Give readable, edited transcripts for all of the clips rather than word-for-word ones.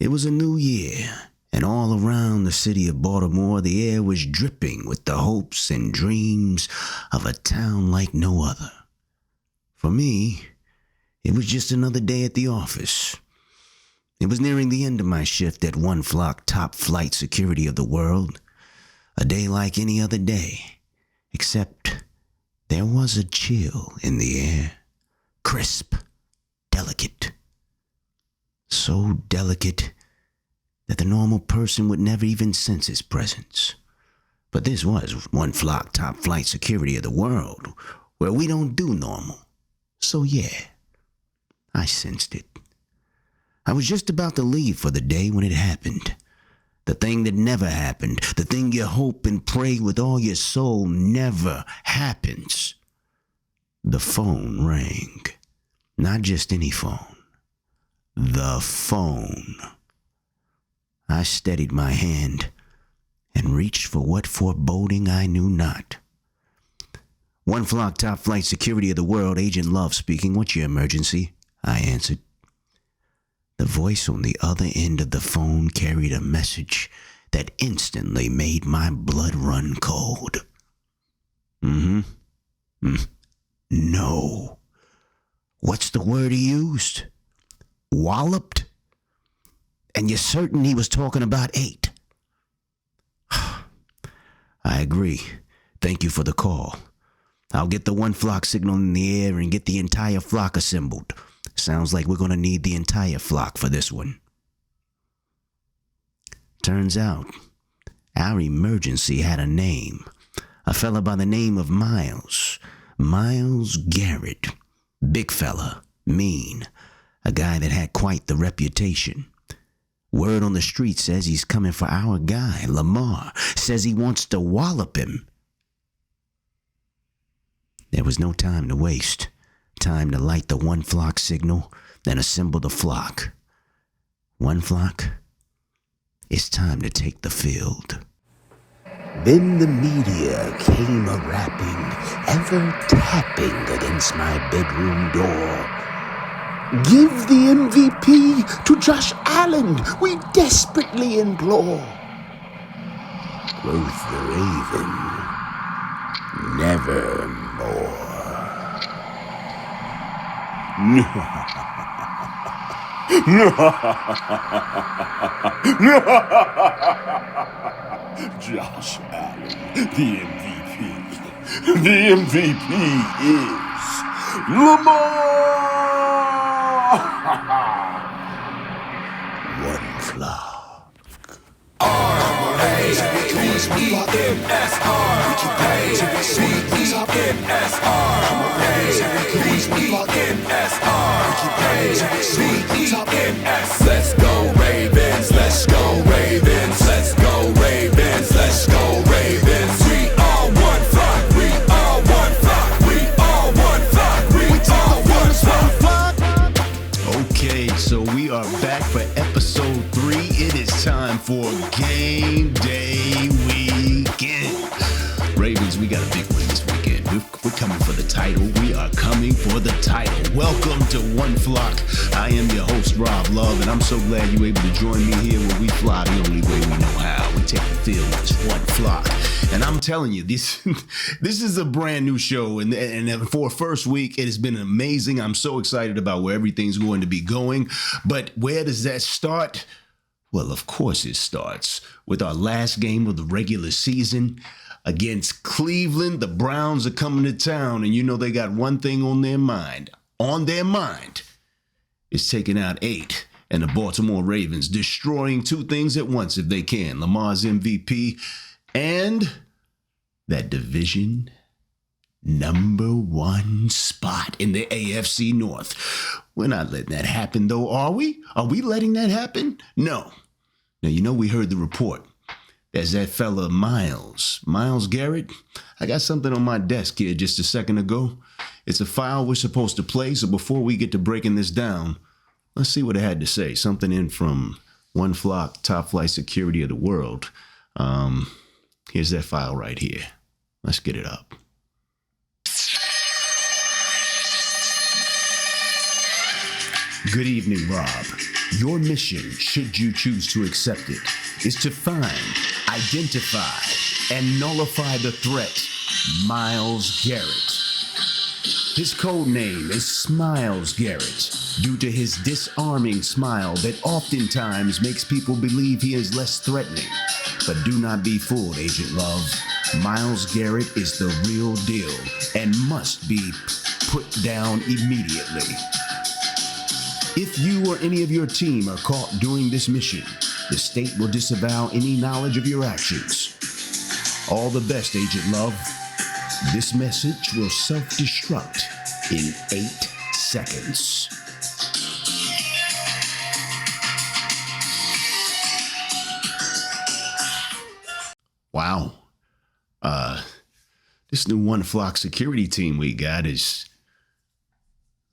It was a new year, and all around the city of Baltimore, the air was dripping with the hopes and dreams of a town like no other. For me, it was just another day at the office. It was nearing the end of my shift at One Flock top flight security of the world. A day like any other day, except there was a chill in the air. Crisp, delicate. So delicate that the normal person would never even sense its presence. But this was One Flock top flight security of the world, where we don't do normal. So yeah, I sensed it. I was just about to leave for the day when it happened. The thing that never happened, the thing you hope and pray with all your soul never happens. The phone rang. Not just any phone. The phone. I steadied my hand and reached for what foreboding I knew not. One Flock top flight security of the world, Agent Love speaking. What's your emergency? I answered. The voice on the other end of the phone carried a message that instantly made my blood run cold. No. What's the word he used? Walloped? And you're certain he was talking about 8? I agree. Thank you for the call. I'll get the One Flock signal in the air and get the entire flock assembled. Sounds like we're going to need the entire flock for this one. Turns out, our emergency had a name. A fella by the name of Myles. Myles Garrett. Big fella. Mean. A guy that had quite the reputation. Word on the street says he's coming for our guy, Lamar. Says he wants to wallop him. There was no time to waste. Time to light the One Flock signal, then assemble the flock. One Flock, it's time to take the field. Then the media came a-rapping, ever-tapping against my bedroom door. Give the MVP to Josh Allen, we desperately implore. Quoth the Raven, nevermore. Josh Allen, the MVP. The MVP is Lamar! One Flock. Let's go Ravens, let's go Ravens, let's go Ravens, let's go Ravens. We are one flock, we are one flock, we are one flock, we are one flock. Okay, so we are back for episode 3. It is time for game day weekend. Ravens, we got a big one this weekend. We're coming for the title. We are coming for the title. Welcome to One Flock. I am your host, Rob Love, and I'm so glad you're able to join me here where we fly the only way we know how. We take the field with One Flock. And I'm telling you, this is a brand new show. And for first week, it has been amazing. I'm so excited about where everything's going to be going. But where does that start? Well, of course it starts with our last game of the regular season against Cleveland. The Browns are coming to town, and you know they got one thing on their mind. On their mind is taking out 8 and the Baltimore Ravens, destroying 2 things at once if they can. Lamar's MVP and that division number 1 spot in the AFC North. We're not letting that happen, though, are we? Are we letting that happen? No. Now, you know we heard the report. There's that fella Myles Garrett. I got something on my desk here just a second ago. It's a file we're supposed to play, so before we get to breaking this down, let's see what it had to say. Something in from One Flock, top flight security of the world. Here's that file right here. Let's get it up. Good evening, Rob. Your mission, should you choose to accept it, is to find, identify, and nullify the threat, Myles Garrett. His code name is Myles Garrett, due to his disarming smile that oftentimes makes people believe he is less threatening. But do not be fooled, Agent Love. Myles Garrett is the real deal and must be put down immediately. If you or any of your team are caught doing this mission, the state will disavow any knowledge of your actions. All the best, Agent Love. This message will self-destruct in 8 seconds. Wow. This new One Flock security team we got is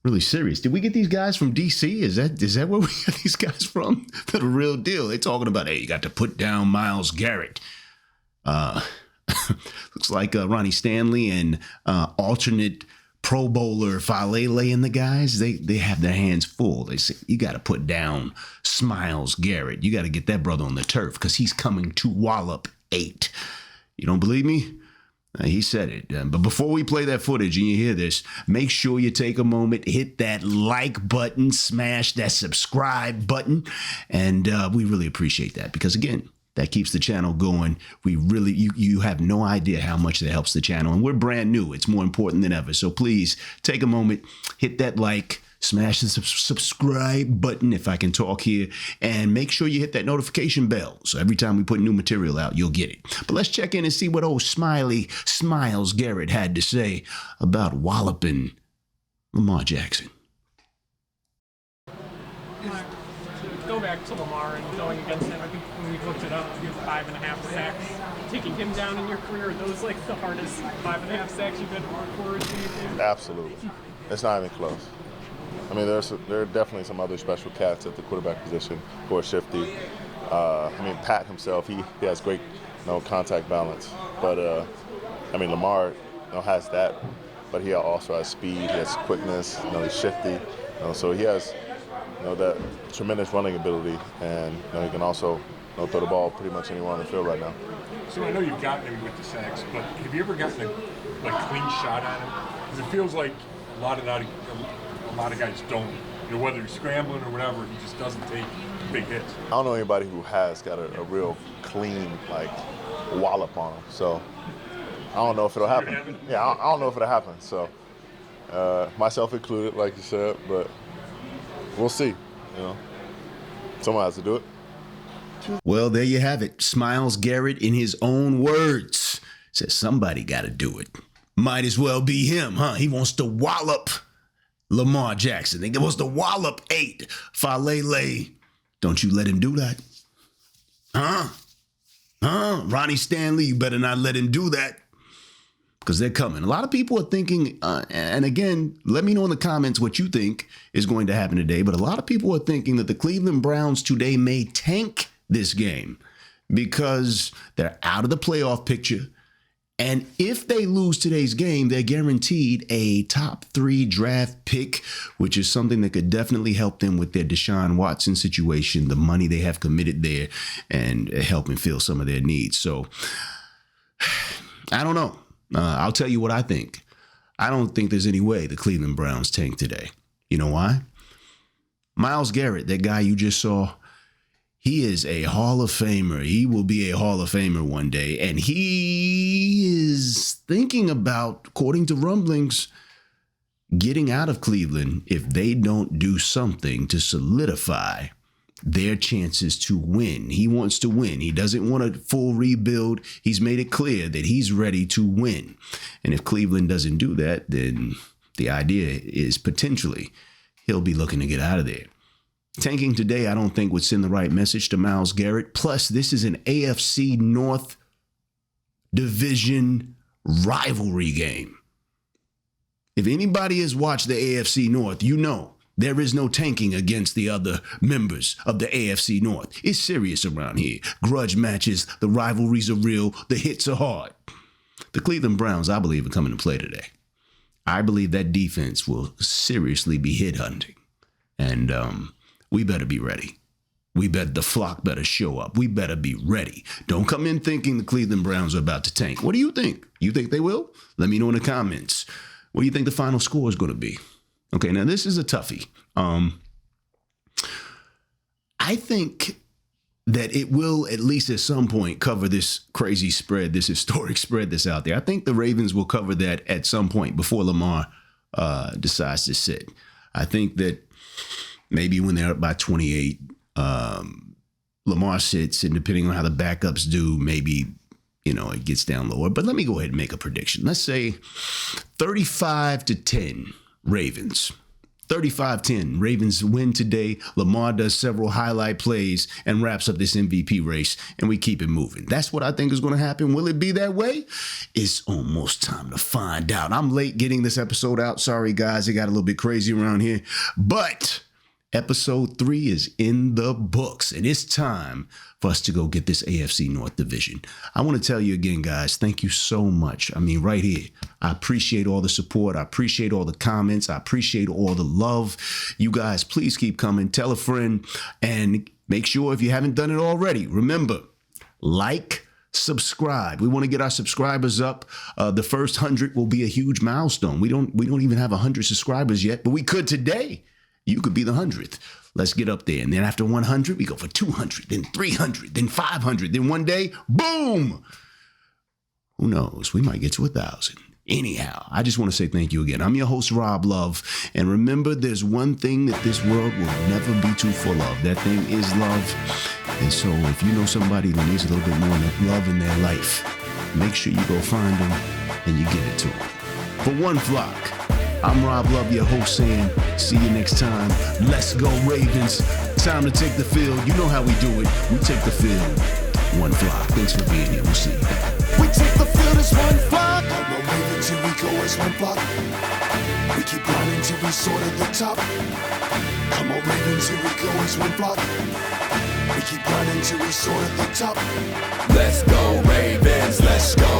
really serious. Did we get these guys from DC? Is that where we got these guys from? They're the real deal. They're talking about, hey, you got to put down Myles Garrett. Looks like Ronnie Stanley and alternate Pro Bowler Falele and the guys, they have their hands full. They say, you got to put down Myles Garrett. You got to get that brother on the turf because he's coming to Wallop 8. You don't believe me? He said it. But before we play that footage and you hear this, make sure you take a moment, hit that like button, smash that subscribe button. And we really appreciate that because, again, that keeps the channel going. We really, you have no idea how much that helps the channel. And we're brand new. It's more important than ever. So please take a moment, hit that like, smash the subscribe button, if I can talk here, and make sure you hit that notification bell. So every time we put new material out, you'll get it. But let's check in and see what old smiley Myles Garrett had to say about walloping Lamar Jackson. Go back to Lamar and going against him. I think when we looked it up, you have 5.5 sacks. Taking him down in your career, are those like the hardest 5.5 sacks you've been for? Absolutely. It's not even close. I mean, there are definitely some other special cats at the quarterback position who are shifty. I mean, Pat himself, he has great, contact balance. But I mean, Lamar, has that, but he also has speed. He has quickness. He's shifty. So he has, that tremendous running ability, and he can also throw the ball pretty much anywhere on the field right now. So I know you've gotten him with the sacks, but have you ever gotten a clean shot at him? Because it feels like a lot of guys don't. Whether he's scrambling or whatever, he just doesn't take big hits. I don't know anybody who has got a real clean wallop on him. So I don't know if it'll happen. Yeah, I don't know if it'll happen. So myself included, like you said, but we'll see. Someone has to do it. Well, there you have it. Myles Garrett, in his own words, says somebody got to do it. Might as well be him, huh? He wants to wallop Lamar Jackson. He wants to wallop 8. Falele. Don't you let him do that. Huh? Ronnie Stanley, you better not let him do that. Because they're coming. A lot of people are thinking, and again, let me know in the comments what you think is going to happen today, but a lot of people are thinking that the Cleveland Browns today may tank this game because they're out of the playoff picture. And if they lose today's game, they're guaranteed a top 3 draft pick, which is something that could definitely help them with their Deshaun Watson situation, the money they have committed there, and helping fill some of their needs. So I don't know. I'll tell you what I think. I don't think there's any way the Cleveland Browns tank today. You know why? Myles Garrett, that guy you just saw, he is a Hall of Famer. He will be a Hall of Famer one day. And he is thinking about, according to rumblings, getting out of Cleveland if they don't do something to solidify their chances to win. He wants to win. He doesn't want a full rebuild. He's made it clear that he's ready to win. And if Cleveland doesn't do that, then the idea is potentially he'll be looking to get out of there. Tanking today, I don't think would send the right message to Myles Garrett. Plus, this is an AFC North division rivalry game. If anybody has watched the AFC North, you know there is no tanking against the other members of the AFC North. It's serious around here. Grudge matches, the rivalries are real, the hits are hard. The Cleveland Browns, I believe, are coming to play today. I believe that defense will seriously be hit hunting. And we better be ready. The flock better show up. We better be ready. Don't come in thinking the Cleveland Browns are about to tank. What do you think? You think they will? Let me know in the comments. What do you think the final score is going to be? Okay, now this is a toughie. I think that it will at least at some point cover this crazy spread, this historic spread that's out there. I think the Ravens will cover that at some point before Lamar decides to sit. I think that maybe when they're up by 28, Lamar sits, and depending on how the backups do, maybe, it gets down lower. But let me go ahead and make a prediction. Let's say 35-10 Ravens. 35-10. Ravens win today. Lamar does several highlight plays and wraps up this MVP race, and we keep it moving. That's what I think is going to happen. Will it be that way? It's almost time to find out. I'm late getting this episode out. Sorry, guys. It got a little bit crazy around here. But episode 3 is in the books, and it's time for us to go get this AFC North division. I want to tell you again, guys, thank you so much. I mean, right here, I appreciate all the support. I appreciate all the comments. I appreciate all the love. You guys, please keep coming. Tell a friend, and make sure if you haven't done it already, remember, like, subscribe. We want to get our subscribers up. The first 100 will be a huge milestone. We don't even have 100 subscribers yet, but we could today. You could be the 100th. Let's get up there. And then after 100, we go for 200, then 300, then 500. Then one day, boom! Who knows? We might get to 1,000. Anyhow, I just want to say thank you again. I'm your host, Rob Love. And remember, there's one thing that this world will never be too full of. That thing is love. And so if you know somebody who needs a little bit more love in their life, make sure you go find them and you give it to them. For One Flock, I'm Rob Love, your host, saying see you next time. Let's go, Ravens. Time to take the field. You know how we do it. We take the field. One Flock. Thanks for being here. We'll see you. We take the field as one flock. No Ravens, here we go as one flock. We keep grinding till we soar to the top. Come on, Ravens, here we go as one flock. We keep grinding till we soar to the top. Let's go, Ravens, let's go.